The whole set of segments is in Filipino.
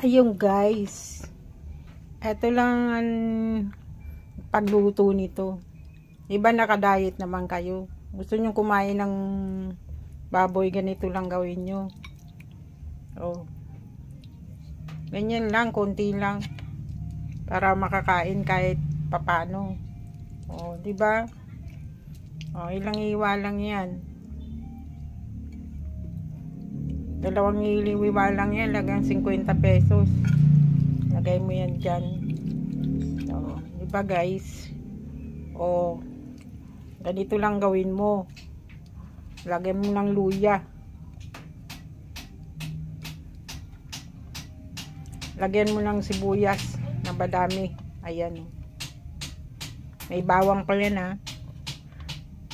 Ayun guys, eto lang ang pagluto nito. Iba naka-diet naman kayo. Gusto nyo kumain ng baboy, ganito lang gawin nyo. Oh. Ganyan lang, konti lang. Para makakain kahit papano. Oh, di ba? Oh, ilang hiwa lang 'yan. Dalawang hiwa lang 'yan, lagang 50 pesos. Lagay mo 'yan diyan. Oh, di ba guys? Oh. Ganito lang gawin mo. Lagyan mo ng luya. Lagyan mo ng sibuyas na madami. Ayan. May bawang pa yan ha.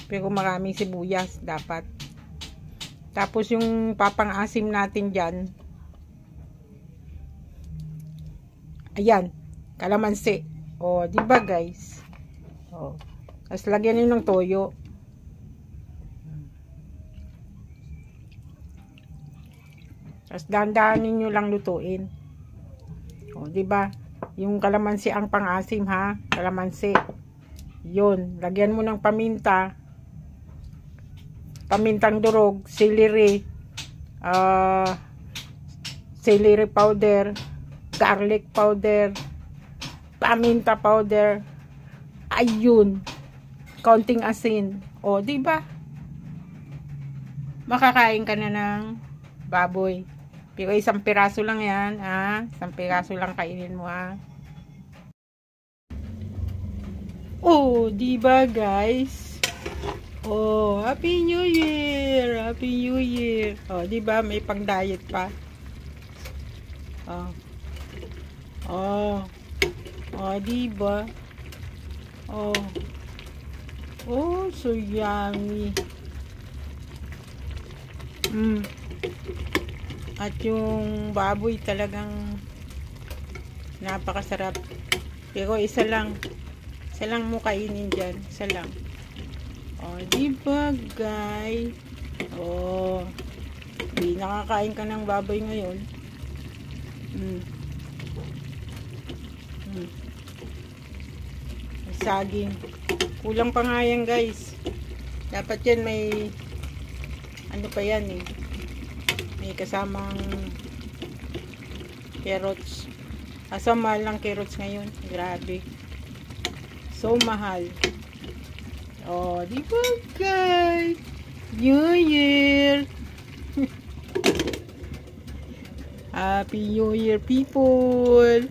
Pero maraming sibuyas dapat. Tapos yung papang-asim natin dyan. Ayan. Kalamansi. O, di ba guys? O. Tapos lagyan nyo ng toyo. Tapos dahan-dahanin nyo lang lutuin. O, di ba? Yung kalamansi ang pang-asim ha. Kalamansi. Yun. Lagyan mo ng paminta. Pamintang durog, celery, celery powder, garlic powder, paminta powder. Ayun. Kaunting asin. O, di ba? Makakain ka na ng baboy. Pero isang piraso lang 'yan, ha? Isang piraso lang kainin mo, ha? Oh, di ba, guys? Oh, Happy New Year! Happy New Year! Oh, di ba may pang-diet pa? Oh. Oh. Oh, di ba? Oh. Oh, so yummy. At yung baboy talagang napakasarap. Pero isa lang mo kainin diyan, isa lang. Oh, di ba guys? Oh. Di nakakain ka ng baboy ngayon. Saging. Kulang pa nga yan guys. Dapat yan may ano pa yan eh. May kasamang carrots. Asa mahal ng carrots ngayon. Grabe. So mahal. Oh, di ba guys? New Year! Happy New Year people!